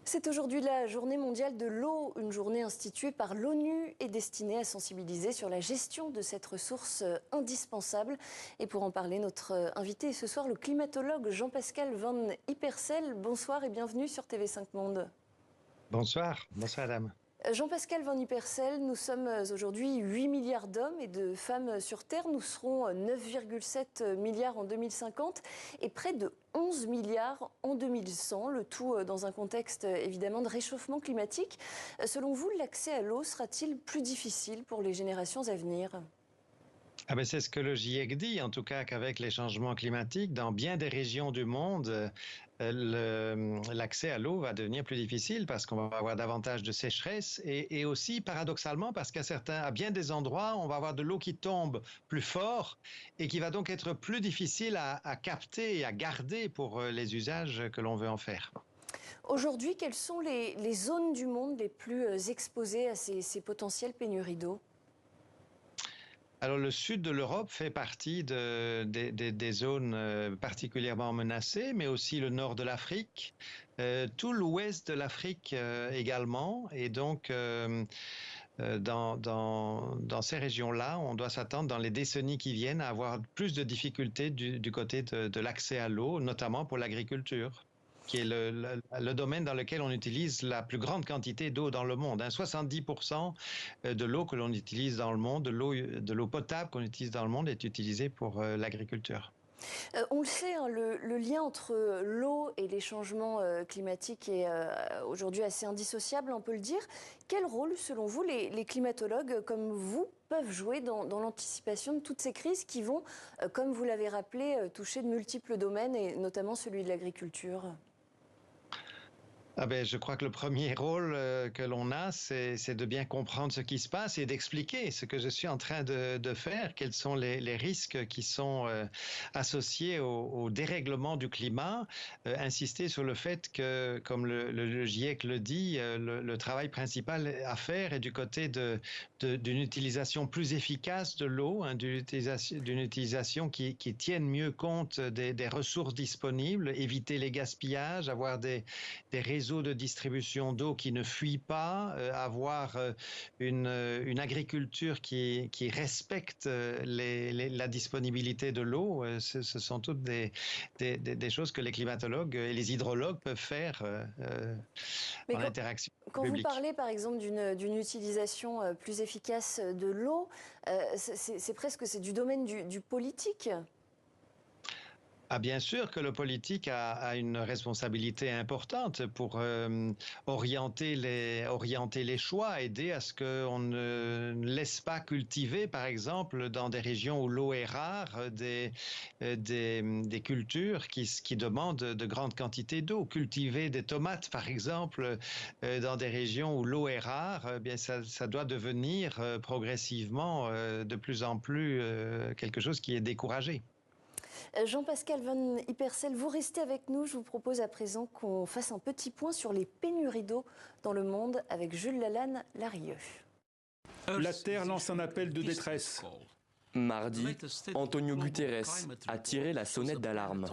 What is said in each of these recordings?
C'est aujourd'hui la journée mondiale de l'eau, une journée instituée par l'ONU et destinée à sensibiliser sur la gestion de cette ressource indispensable. Et pour en parler, notre invité est ce soir le climatologue Jean-Pascal Van Ypersel. Bonsoir et bienvenue sur TV5 Monde. Bonsoir, bonsoir madame. Jean-Pascal Van Ypersel, nous sommes aujourd'hui 8 milliards d'hommes et de femmes sur Terre. Nous serons 9,7 milliards en 2050 et près de 11 milliards en 2100. Le tout dans un contexte évidemment de réchauffement climatique. Selon vous, l'accès à l'eau sera-t-il plus difficile pour les générations à venir ? C'est ce que le GIEC dit, en tout cas qu'avec les changements climatiques, dans bien des régions du monde, l'accès à l'eau va devenir plus difficile parce qu'on va avoir davantage de sécheresse et aussi, paradoxalement, parce qu'à bien des endroits, on va avoir de l'eau qui tombe plus fort et qui va donc être plus difficile à capter et à garder pour les usages que l'on veut en faire. Aujourd'hui, quelles sont les zones du monde les plus exposées à ces potentielles pénuries d'eau ? Alors, le sud de l'Europe fait partie des zones particulièrement menacées, mais aussi le nord de l'Afrique, tout l'ouest de l'Afrique également. Et donc, dans ces régions-là, on doit s'attendre dans les décennies qui viennent à avoir plus de difficultés du côté de l'accès à l'eau, notamment pour l'agriculture, qui est le domaine dans lequel on utilise la plus grande quantité d'eau dans le monde. 70% de l'eau que l'on utilise dans le monde, de l'eau potable qu'on utilise dans le monde est utilisée pour l'agriculture. On le sait, hein, le lien entre l'eau et les changements climatiques est aujourd'hui assez indissociable, on peut le dire. Quel rôle, selon vous, les climatologues comme vous peuvent jouer dans l'anticipation de toutes ces crises qui vont, comme vous l'avez rappelé, toucher de multiples domaines et notamment celui de l'agriculture ? Je crois que le premier rôle que l'on a, c'est de bien comprendre ce qui se passe et d'expliquer ce que je suis en train de faire, quels sont les risques qui sont associés au dérèglement du climat, insister sur le fait que, comme le GIEC le dit, le travail principal à faire est du côté d'une utilisation plus efficace de l'eau, d'une utilisation qui tienne mieux compte des ressources disponibles, éviter les gaspillages, avoir des réseaux de distribution d'eau qui ne fuient pas, avoir une agriculture qui respecte la disponibilité de l'eau. Ce sont toutes des choses que les climatologues et les hydrologues peuvent faire en interaction publique. Quand vous parlez par exemple d'une utilisation plus efficace de l'eau, c'est du domaine du politique. Bien sûr que le politique a une responsabilité importante pour orienter les choix, aider à ce qu'on ne laisse pas cultiver, par exemple, dans des régions où l'eau est rare, des cultures qui demandent de grandes quantités d'eau. Cultiver des tomates, par exemple, dans des régions où l'eau est rare, ça doit devenir progressivement de plus en plus quelque chose qui est découragé. Jean-Pascal Van Ypersel, vous restez avec nous. Je vous propose à présent qu'on fasse un petit point sur les pénuries d'eau dans le monde avec Jules Lalanne-Larieux. La Terre lance un appel de détresse. Mardi, Antonio Guterres a tiré la sonnette d'alarme.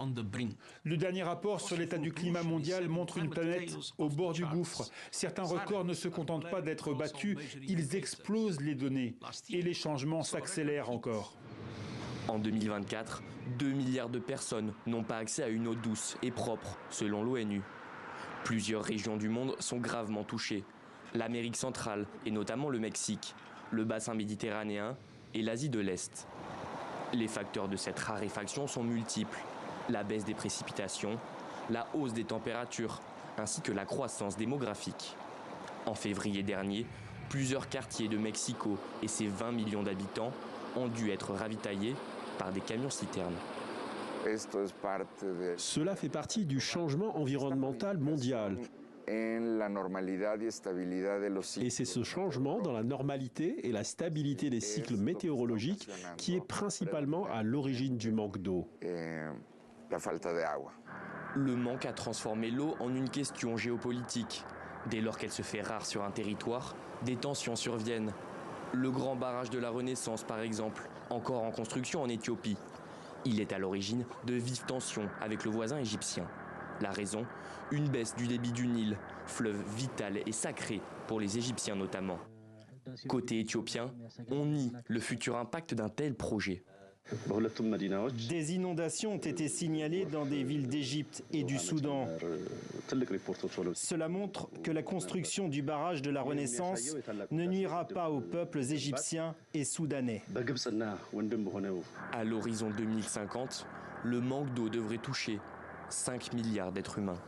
Le dernier rapport sur l'état du climat mondial montre une planète au bord du gouffre. Certains records ne se contentent pas d'être battus, ils explosent les données et les changements s'accélèrent encore. En 2024, 2 milliards de personnes n'ont pas accès à une eau douce et propre, selon l'ONU. Plusieurs régions du monde sont gravement touchées. L'Amérique centrale, et notamment le Mexique, le bassin méditerranéen et l'Asie de l'Est. Les facteurs de cette raréfaction sont multiples. La baisse des précipitations, la hausse des températures, ainsi que la croissance démographique. En février dernier, plusieurs quartiers de Mexico et ses 20 millions d'habitants ont dû être ravitaillés par des camions-citernes. Cela fait partie du changement environnemental mondial. Et c'est ce changement dans la normalité et la stabilité des cycles météorologiques qui est principalement à l'origine du manque d'eau. Le manque a transformé l'eau en une question géopolitique. Dès lors qu'elle se fait rare sur un territoire, des tensions surviennent. Le grand barrage de la Renaissance, par exemple, encore en construction en Éthiopie. Il est à l'origine de vives tensions avec le voisin égyptien. La raison ? Une baisse du débit du Nil, fleuve vital et sacré pour les Égyptiens notamment. Côté éthiopien, on nie le futur impact d'un tel projet. Des inondations ont été signalées dans des villes d'Égypte et du Soudan. Cela montre que la construction du barrage de la Renaissance ne nuira pas aux peuples égyptiens et soudanais. À l'horizon 2050, le manque d'eau devrait toucher 5 milliards d'êtres humains.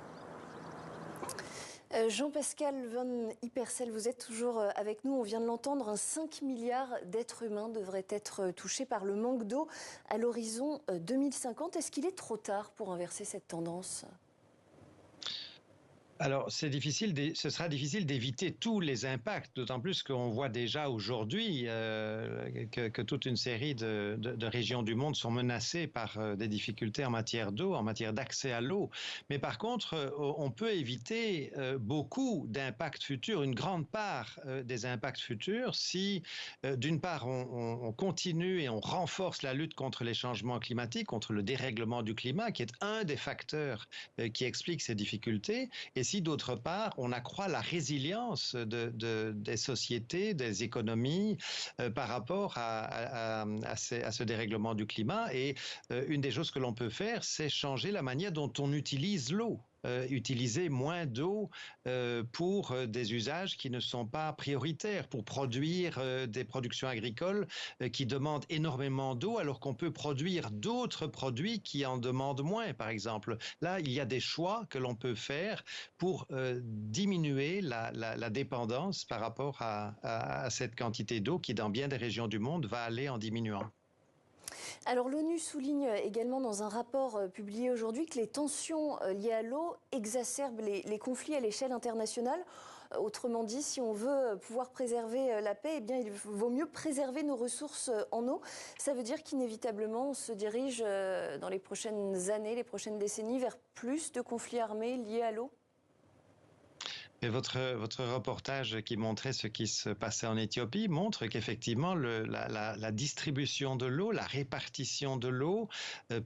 Jean-Pascal Van Ypersel, vous êtes toujours avec nous. On vient de l'entendre, 5 milliards d'êtres humains devraient être touchés par le manque d'eau à l'horizon 2050. Est-ce qu'il est trop tard pour inverser cette tendance ? Alors, ce sera difficile d'éviter tous les impacts, d'autant plus qu'on voit déjà aujourd'hui que toute une série de régions du monde sont menacées par des difficultés en matière d'eau, en matière d'accès à l'eau. Mais par contre, on peut éviter beaucoup d'impacts futurs, une grande part des impacts futurs, si d'une part on continue et on renforce la lutte contre les changements climatiques, contre le dérèglement du climat, qui est un des facteurs qui explique ces difficultés, et si d'autre part, on accroît la résilience des sociétés, des économies par rapport à ce dérèglement du climat. Et une des choses que l'on peut faire, c'est changer la manière dont on utilise l'eau. Utiliser moins d'eau pour des usages qui ne sont pas prioritaires, pour produire des productions agricoles qui demandent énormément d'eau, alors qu'on peut produire d'autres produits qui en demandent moins, par exemple. Là, il y a des choix que l'on peut faire pour diminuer la dépendance par rapport à cette quantité d'eau qui, dans bien des régions du monde, va aller en diminuant. Alors l'ONU souligne également dans un rapport publié aujourd'hui que les tensions liées à l'eau exacerbent les conflits à l'échelle internationale. Autrement dit, si on veut pouvoir préserver la paix, eh bien, il vaut mieux préserver nos ressources en eau. Ça veut dire qu'inévitablement, on se dirige dans les prochaines années, les prochaines décennies, vers plus de conflits armés liés à l'eau ? Et votre reportage qui montrait ce qui se passait en Éthiopie montre qu'effectivement la distribution de l'eau, la répartition de l'eau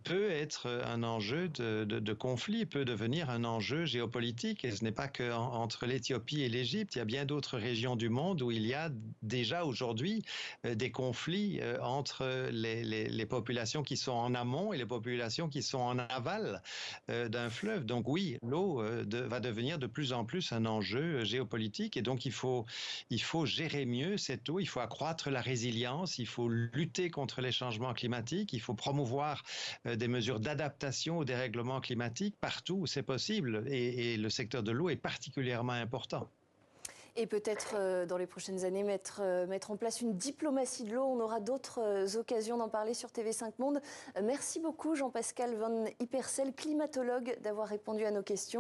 peut être un enjeu de conflit, peut devenir un enjeu géopolitique. Et ce n'est pas qu'entre l'Éthiopie et l'Égypte, il y a bien d'autres régions du monde où il y a déjà aujourd'hui des conflits entre les populations qui sont en amont et les populations qui sont en aval d'un fleuve. Donc oui, l'eau va devenir de plus en plus un enjeu géopolitique, et donc il faut gérer mieux cette eau, il faut accroître la résilience, il faut lutter contre les changements climatiques, il faut promouvoir des mesures d'adaptation au dérèglement climatique partout où c'est possible, et le secteur de l'eau est particulièrement important. Et peut-être dans les prochaines années mettre en place une diplomatie de l'eau. On aura d'autres occasions d'en parler sur TV5 Monde. Merci beaucoup Jean-Pascal Van Ypersel, climatologue, d'avoir répondu à nos questions.